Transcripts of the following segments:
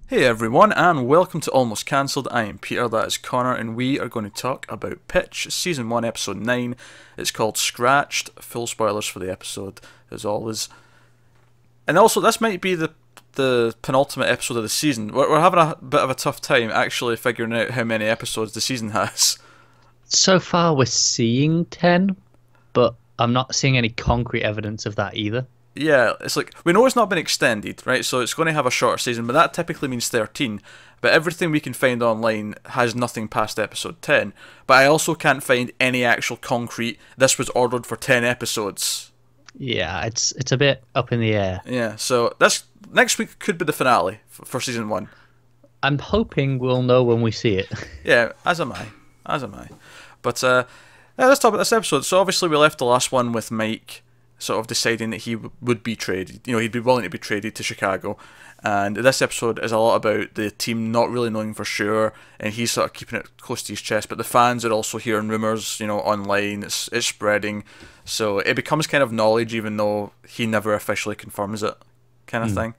Hey everyone, and welcome to Almost Cancelled. I am Peter, that is Connor, and we are going to talk about Pitch, Season 1, Episode 9. It's called Scratched. Full spoilers for the episode, as always. And also, this might be the penultimate episode of the season. We're having a bit of a tough time actually figuring out how many episodes the season has. So far, we're seeing 10, but I'm not seeing any concrete evidence of that either. Yeah, it's like, we know it's not been extended, right? So it's going to have a shorter season, but that typically means 13. But everything we can find online has nothing past episode 10. But I also can't find any actual concrete, this was ordered for 10 episodes. Yeah, it's a bit up in the air. Yeah, so this next week could be the finale for season 1. I'm hoping we'll know when we see it. Yeah, as am I. But yeah, let's talk about this episode. So obviously we left the last one with Mike sort of deciding that he would be traded. You know, he'd be willing to be traded to Chicago. And this episode is a lot about the team not really knowing for sure, and he's sort of keeping it close to his chest. But the fans are also hearing rumours, you know, online. It's spreading, so it becomes kind of knowledge, even though he never officially confirms it, kind of thing.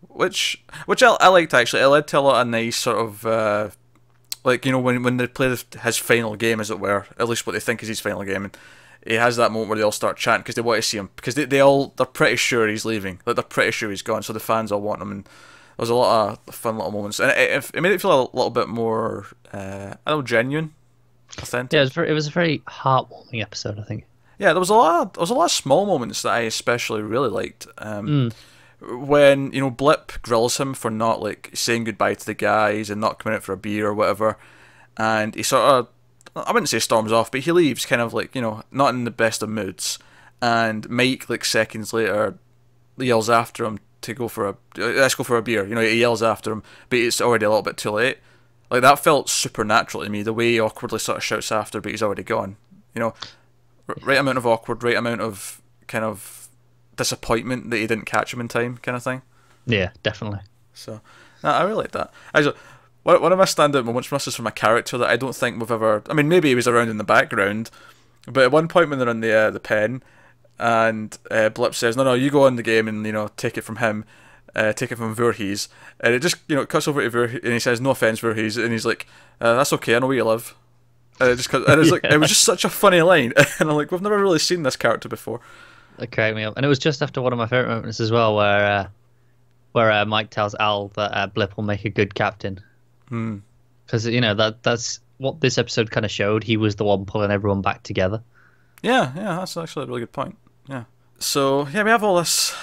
Which I liked actually. It led to a lot of nice sort of like, you know, when they play his final game, as it were, at least what they think is his final game, and he has that moment where they all start chanting because they want to see him, because they're pretty sure he's leaving, like they're pretty sure he's gone, so the fans all want him, and there was a lot of fun little moments, and it made it feel a little bit more I don't know, genuine, authentic. Yeah, it was a very heartwarming episode, I think. Yeah, there was a lot of small moments that I especially really liked. When, you know, Blip grills him for not like saying goodbye to the guys and not coming out for a beer or whatever, and he sort of, I wouldn't say storms off, but he leaves kind of like, you know, not in the best of moods. And Mike, like seconds later, yells after him to go for let's go for a beer. You know, he yells after him, but it's already a little bit too late. Like, that felt supernatural to me, the way he awkwardly sort of shouts after, but he's already gone. You know, right amount of awkward, right amount of kind of disappointment that he didn't catch him in time, kind of thing. Yeah, definitely. So, no, I really like that. Actually, one of my standout moments was from a character that I don't think we've ever... I mean, maybe he was around in the background, but at one point when they're on the pen, and Blip says, no, you go on the game and, you know, take it from him, take it from Voorhees, and it just, you know, cuts over to Voorhees, and he says, no offence, Voorhees, and he's like, that's okay, I know where you live. And it's like, it was just such a funny line, and I'm like, we've never really seen this character before. That cracked me up. And it was just after one of my favourite moments as well, where Mike tells Al that Blip will make a good captain. Because, you know, that's what this episode kind of showed. He was the one pulling everyone back together. Yeah, that's actually a really good point. Yeah. So, yeah, we have all this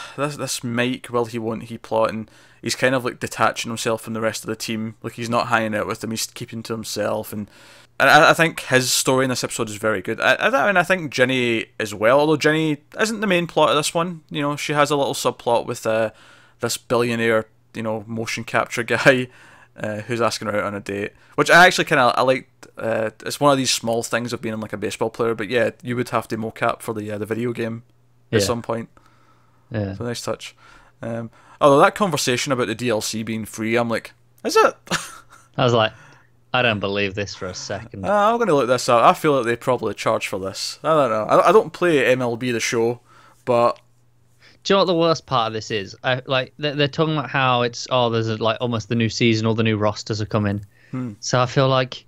Mike, will he, won't he plot, and he's kind of like detaching himself from the rest of the team. Like, he's not hanging out with them, he's keeping to himself. And I think his story in this episode is very good. I think Ginny as well, although Ginny isn't the main plot of this one. You know, she has a little subplot with this billionaire, you know, motion capture guy, who's asking her out on a date, which I actually I liked. It's one of these small things of being like a baseball player, but yeah, you would have to mocap for the video game at some point. Yeah, it's a nice touch. Although that conversation about the DLC being free, I'm like, is it? I was like, I don't believe this for a second. I'm going to look this up. I feel like they probably charge for this. I don't know. I don't play MLB The Show, but... Do you know what the worst part of this is? Like they're talking about how it's there's like almost the new season, all the new rosters are coming. So I feel like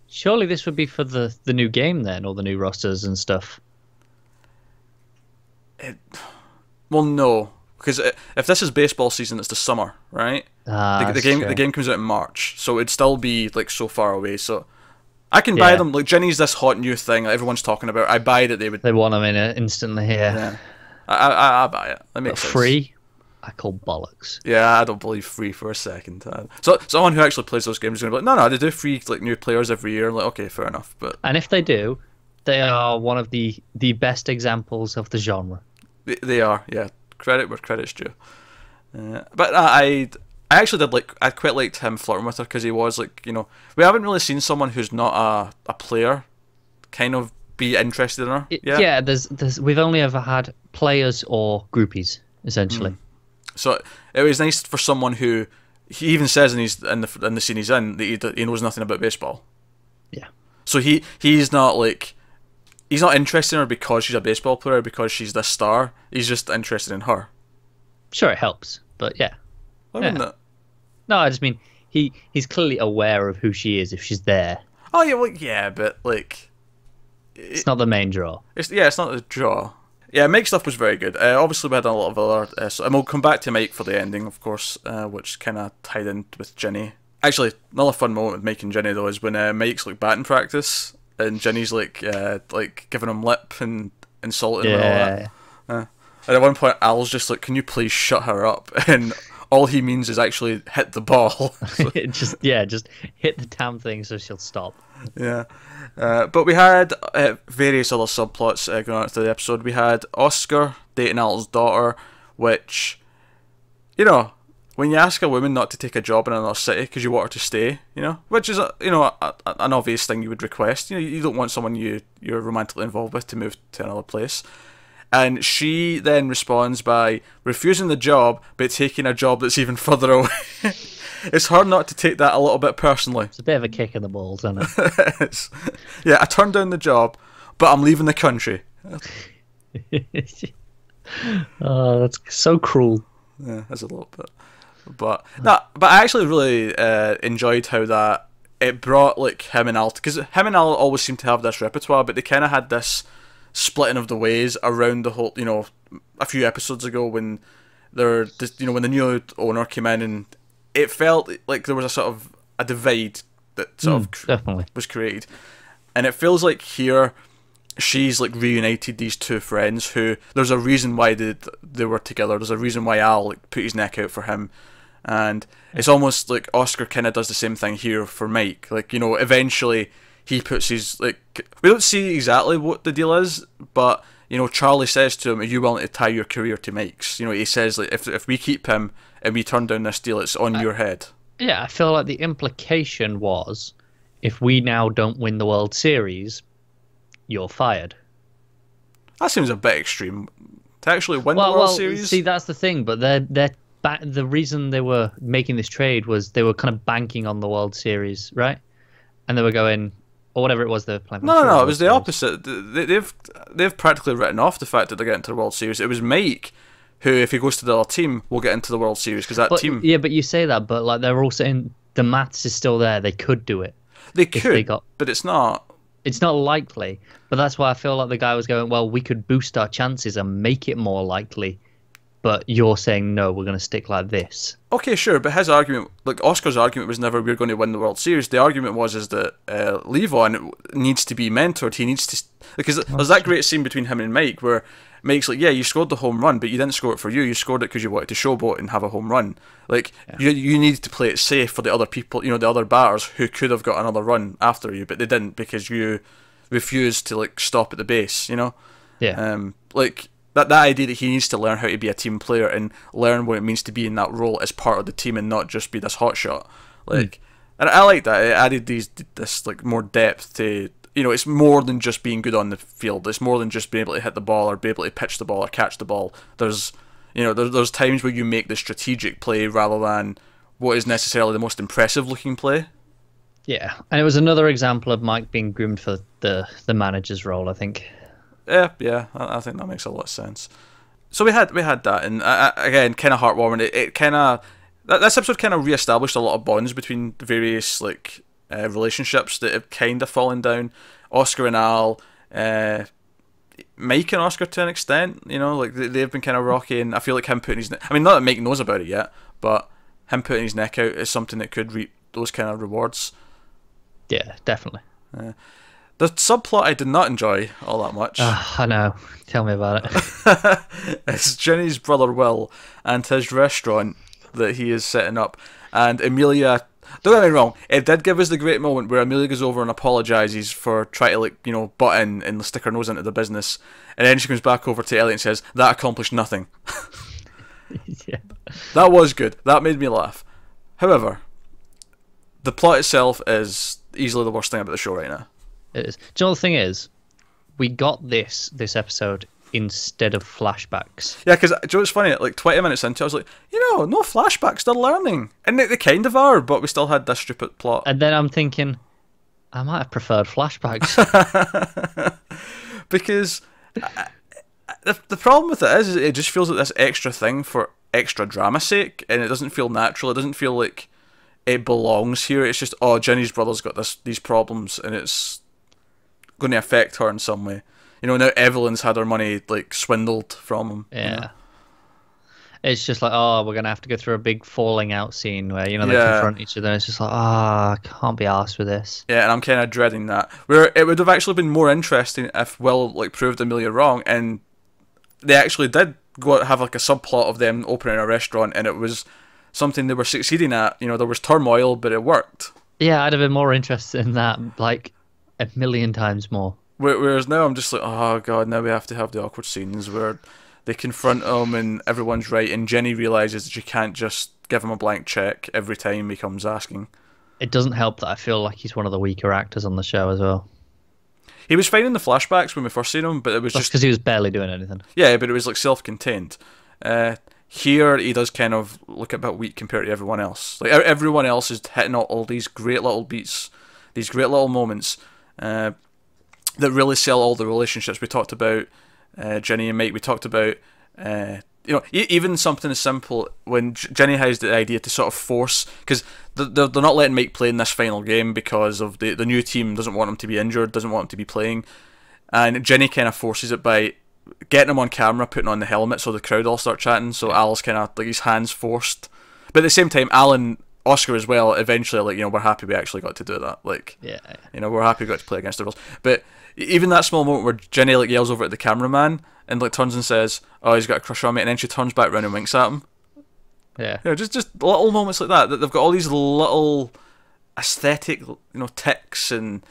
surely this would be for the new game then, all the new rosters and stuff. Well, no, because if this is baseball season, it's the summer, right? The game comes out in March, so it'd still be like so far away. So I can buy them. Like, Jenny's this hot new thing that everyone's talking about. I buy that they want them in it instantly. Yeah. I buy it. That makes sense. Free? I call bollocks. Yeah, I don't believe free for a second. So someone who actually plays those games is going to be like, no, they do free like new players every year. I'm like, okay, fair enough. But if they do, they are one of the best examples of the genre. They are, yeah. Credit where credit's due. But I actually I quite liked him flirting with her, because he was like, you know, we haven't really seen someone who's not a player kind of be interested in her. Yeah, we've only ever had players or groupies essentially. So it was nice for someone who, he even says in the scene he's in that he knows nothing about baseball. Yeah. So he's not like, he's not interested in her because she's a baseball player, because she's this star. He's just interested in her. Sure, it helps, but yeah. Why wouldn't it? No, I just mean he's clearly aware of who she is if she's there. Oh yeah, well yeah, but like It's not the main draw. it's not the draw. Yeah, Mike stuff was very good. Obviously, we had a lot of other, and we'll come back to Mike for the ending, of course, which kind of tied in with Ginny. Actually, another fun moment with Mike and Ginny though is when Mike's like batting practice, and Ginny's like giving him lip and insulting him and all that. And at one point, Al's just like, "Can you please shut her up?" And all he means is actually hit the ball. just hit the damn thing so she'll stop. Yeah. But we had various other subplots going on through the episode. We had Oscar dating Al's daughter, which, you know, when you ask a woman not to take a job in another city because you want her to stay, you know, which is an obvious thing you would request. You know, you don't want someone you're romantically involved with to move to another place. And she then responds by refusing the job but taking a job that's even further away. It's hard not to take that a little bit personally. It's a bit of a kick in the balls, isn't it? Yeah, I turned down the job, but I'm leaving the country. Oh, that's so cruel. Yeah, that's a little bit. But I actually really enjoyed how that it brought like him and Al, because him and Al always seem to have this repertoire, but they kind of had this splitting of the ways around the whole. You know, a few episodes ago when when the new owner came in, and it felt like there was a sort of a divide that sort of definitely was created, and it feels like here she's like reunited these two friends who there's a reason why they were together. There's a reason why Al like put his neck out for him, and it's almost like Oscar kind of does the same thing here for Mike. Like, you know, eventually he puts his we don't see exactly what the deal is, but you know, Charlie says to him, "Are you willing to tie your career to Mike's?" You know, he says like if we keep him and we turn down this deal, it's on your head. Yeah, I feel like the implication was, if we now don't win the World Series, you're fired. That seems a bit extreme. To actually win the World Series? See, that's the thing, but the reason they were making this trade was they were kind of banking on the World Series, right? And they were going, or whatever it was they were playing. No, it was the opposite. They've practically written off the fact that they're getting to the World Series. It was Mike who, if he goes to the other team, will get into the World Series because that team. Yeah, but you say that, but like they're all saying the maths is still there. They could do it. They could, but it's not. It's not likely, but that's why I feel like the guy was going, well, we could boost our chances and make it more likely, but you're saying, no, we're going to stick like this. Okay, sure, but his argument, like Oscar's argument was never we're going to win the World Series. The argument is that Levon needs to be mentored. He needs to, because there's that great scene between him and Mike where Mike's like, yeah, you scored the home run, but you didn't score it for you. You scored it because you wanted to showboat and have a home run. Like, you need to play it safe for the other people, you know, the other batters who could have got another run after you, but they didn't because you refused to, like, stop at the base, you know? Yeah. Like, that idea that he needs to learn how to be a team player and learn what it means to be in that role as part of the team and not just be this hotshot. Like, and I like that. It added this, like, more depth to... You know, it's more than just being good on the field. It's more than just being able to hit the ball or be able to pitch the ball or catch the ball. There's times where you make the strategic play rather than what is necessarily the most impressive looking play. Yeah, and it was another example of Mike being groomed for the manager's role, I think. Yeah, I think that makes a lot of sense. So we had that, and again, kind of heartwarming. It kind of this episode kind of reestablished a lot of bonds between the various like. Relationships that have kind of fallen down. Oscar and Al, Mike and Oscar to an extent, you know, like they've been kind of rocky, and I feel like him putting his I mean, not that Mike knows about it yet, but him putting his neck out is something that could reap those kind of rewards. Yeah, definitely. The subplot I did not enjoy all that much. I know. Tell me about it. It's Jenny's brother Will and his restaurant that he is setting up, and Amelia. Don't get me wrong, it did give us the great moment where Amelia goes over and apologises for trying to, like, you know, butt in and stick her nose into the business, and then she comes back over to Elliot and says, that accomplished nothing. Yeah. That was good. That made me laugh. However, the plot itself is easily the worst thing about the show right now. It is. Do you know the thing is? We got this episode instead of flashbacks. Yeah, because, do you know what's funny? Like, 20 minutes into it, I was like, you know, no flashbacks, they're learning. And they kind of are, but we still had this stupid plot. And then I'm thinking, I might have preferred flashbacks. Because the problem with it just feels like this extra thing for extra drama's sake, and it doesn't feel natural. It doesn't feel like it belongs here. It's just, oh, Jenny's brother's got these problems, and it's going to affect her in some way. You know, now Evelyn's had her money like swindled from him. Yeah. You know? It's just like, oh, we're gonna have to go through a big falling out scene where they Yeah. confront each other. And it's just like, I can't be arsed with this. Yeah, and I'm kind of dreading that. Where it would have actually been more interesting if Will like proved Amelia wrong, and they actually did go have like a subplot of them opening a restaurant, and it was something they were succeeding at. You know, there was turmoil, but it worked. Yeah, I'd have been more interested in that, like, a million times more. Whereas now I'm just like, oh god, now we have to have the awkward scenes where they confront him and everyone's right, and Jenny realizes that she can't just give him a blank check every time he comes asking. It doesn't help that I feel like he's one of the weaker actors on the show as well. He was fine in the flashbacks when we first seen him, but it was That's just because he was barely doing anything. yeah, but it was like self-contained. Here he does kind of look a bit weak compared to everyone else. Like everyone else is hitting all these great little beats, these great little moments that really sell all the relationships. We talked about Jenny and Mike. We talked about even something as simple when Jenny has the idea to sort of force, because they're not letting Mike play in this final game because of the new team doesn't want him to be injured, doesn't want him to be playing, and Jenny kind of forces it by getting him on camera, putting on the helmet so the crowd all start chatting, so Al's kind of like his hands forced, but at the same time Al and Oscar as well eventually like, we're happy we actually got to do that, like, Yeah. we're happy we got to play against the rules. But even that small moment where Jenny like yells over at the cameraman and like turns and says, oh, he's got a crush on me, and then she turns back around and winks at him. Yeah. Just little moments like that they've got all these little aesthetic ticks and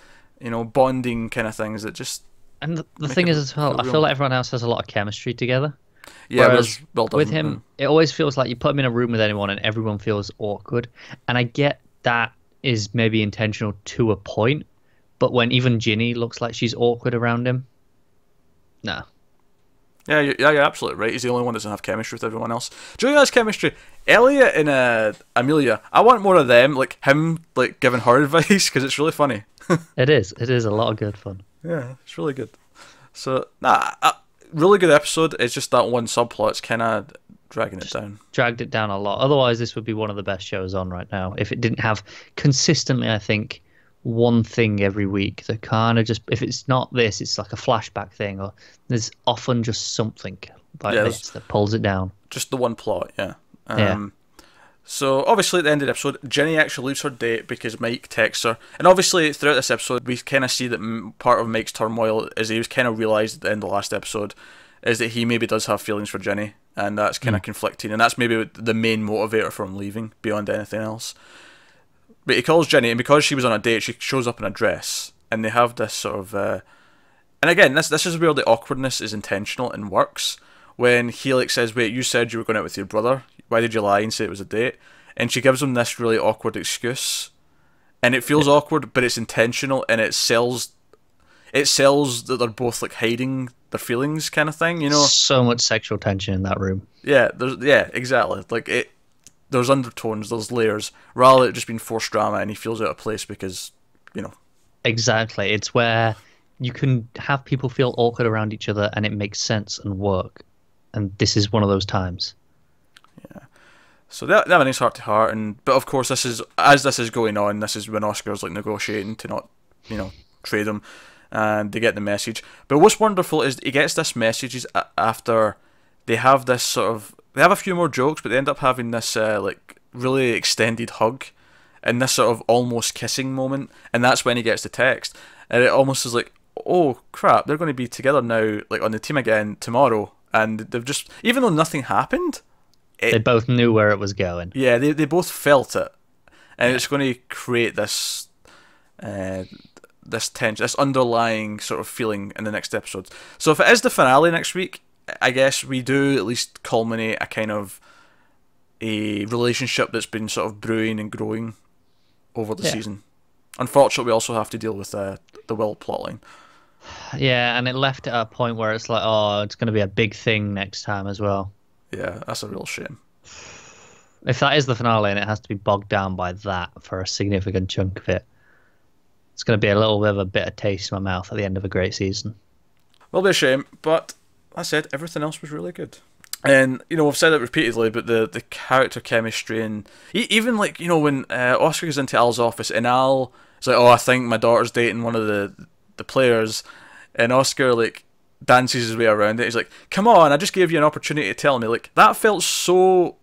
bonding kind of things that just. And the thing is as well, I feel like everyone else has a lot of chemistry together. Yeah, Whereas well done. with him, it always feels like you put him in a room with anyone and everyone feels awkward. And I get that is maybe intentional to a point, but when even Ginny looks like she's awkward around him, no. Yeah, you're absolutely right. He's the only one that doesn't have chemistry with everyone else. Julia has chemistry. Elliot and Amelia, I want more of them, like him, like giving her advice, because it's really funny. It is a lot of good fun. Yeah, it's really good. So, really good episode. It's just that one subplot's kind of dragging it down. Dragged it down a lot. Otherwise, this would be one of the best shows on right now. If it didn't have consistently, I think, one thing every week that kind of just, if it's not this, it's like a flashback thing, or there's often just something like this that pulls it down. Just the one plot, yeah. Yeah. So, obviously, at the end of the episode, Jenny actually leaves her date because Mike texts her. And obviously, throughout this episode, we kind of see that part of Mike's turmoil, as he was kind of realised at the end of the last episode, is that he maybe does have feelings for Jenny. And that's kind of conflicting. And that's maybe the main motivator for him leaving, beyond anything else. But he calls Jenny, and because she was on a date, she shows up in a dress. And they have this sort of... and again, this is where the awkwardness is intentional and works. When he like says, wait, you said you were going out with your brother. Why did you lie and say it was a date? And she gives him this really awkward excuse. And it feels awkward, but it's intentional, and it sells that they're both like hiding their feelings kind of thing, So much sexual tension in that room. Yeah, exactly. Like there's undertones, there's layers, rather than it just being forced drama and he feels out of place because, Exactly. It's where you can have people feel awkward around each other and it makes sense and work. And this is one of those times. Yeah. So they have a nice heart to heart, but of course this is going on. This is when Oscar's like negotiating to not, trade him, and they get the message. But what's wonderful is he gets this message after they have this sort of, they have a few more jokes, but they end up having this like really extended hug, and this sort of almost kissing moment, and that's when he gets the text, and it almost is like, oh crap, they're going to be together now, like on the team again tomorrow. And they've just, even though nothing happened, they both knew where it was going. Yeah, they both felt it, and it's going to create this this tension, this underlying sort of feeling in the next episode. So if it is the finale next week, I guess we do at least culminate a kind of a relationship that's been sort of brewing and growing over the season. Unfortunately, we also have to deal with the Will plotline. Yeah, and it left it at a point where it's like, oh, it's going to be a big thing next time as well. Yeah, that's a real shame. If that is the finale and it has to be bogged down by that for a significant chunk of it, it's going to be a little bit of a bitter taste in my mouth at the end of a great season. Will be a shame, but that said, everything else was really good. And we've said it repeatedly, but the character chemistry, and even like when Oscar goes into Al's office and Al is like, "Oh, I think my daughter's dating one of the players," and Oscar like dances his way around it. He's like, "Come on, I just gave you an opportunity to tell me." Like that felt so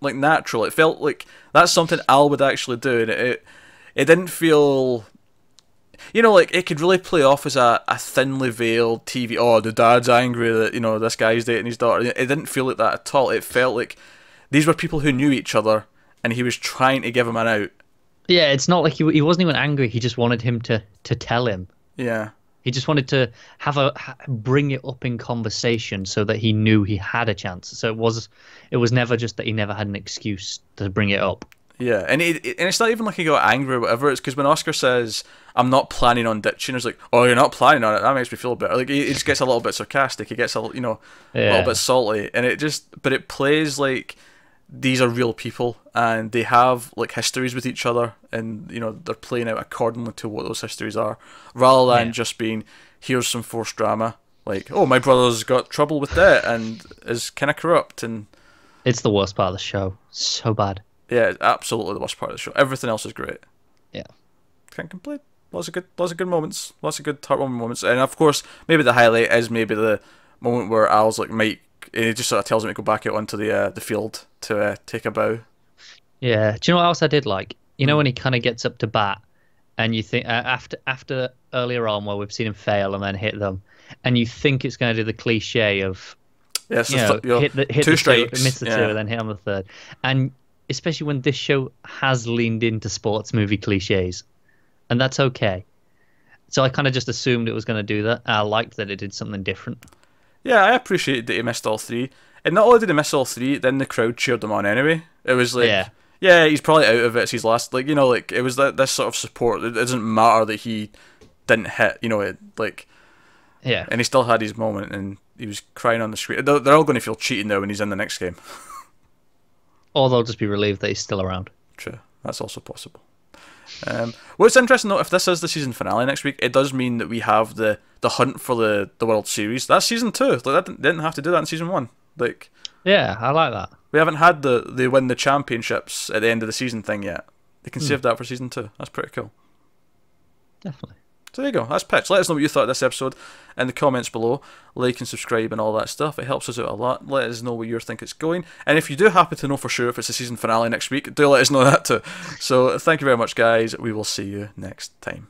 like natural. It felt like that's something Al would actually do, and it didn't feel. Like it could really play off as a thinly veiled TV. Oh, the dad's angry that this guy's dating his daughter. It didn't feel like that at all. It felt like these were people who knew each other, and he was trying to give him an out. Yeah, it's not like he wasn't even angry. He just wanted him to tell him. Yeah. He just wanted to bring it up in conversation so that he knew he had a chance. So it was never just that he never had an excuse to bring it up. Yeah, and it's not even like he got angry or whatever. It's because when Oscar says, "I'm not planning on ditching," it's like, "Oh, you're not planning on it? That makes me feel better." Like he just gets a little bit sarcastic. He gets a little bit salty, and but it plays like these are real people and they have like histories with each other, and they're playing out accordingly to what those histories are, rather than just being, "Here's some forced drama." Like, "Oh, my brother's got trouble with debt and is kind of corrupt," and it's the worst part of the show. So bad. Yeah, it's absolutely the worst part of the show. Everything else is great. Yeah. Can't complain. Lots of good moments. Lots of good heartwarming moments. And of course, maybe the highlight is maybe the moment where Al's like, "Mike," and he just sort of tells him to go back out onto the field to take a bow. Yeah. Do you know what else I did like? When he kind of gets up to bat, and you think after earlier on where we've seen him fail and then hit them, and you think it's going to do the cliche of hit two strikes, miss the two, and then hit on the third, and especially when this show has leaned into sports movie cliches, and that's okay. So I kind of just assumed it was going to do that. I liked that it did something different. Yeah, I appreciated that he missed all three. And not only did he miss all three, then the crowd cheered him on anyway. It was like, yeah, he's probably out of it. It's his last, like, it was this sort of support. It doesn't matter that he didn't hit, Yeah. And he still had his moment, and he was crying on the screen. They're all going to feel cheated now when he's in the next game. Or they'll just be relieved that he's still around. True, that's also possible. What's interesting though, if this is the season finale next week, it does mean that we have the hunt for the World Series. That's season 2. Like that didn't have to do that in season 1. Like, yeah, I like that. We haven't had they win the championships at the end of the season thing yet. They can save that for season 2. That's pretty cool. Definitely. So there you go. That's pitch. Let us know what you thought of this episode in the comments below. Like and subscribe and all that stuff. It helps us out a lot. Let us know where you think it's going. And if you do happen to know for sure if it's the season finale next week, do let us know that too. So thank you very much, guys. We will see you next time.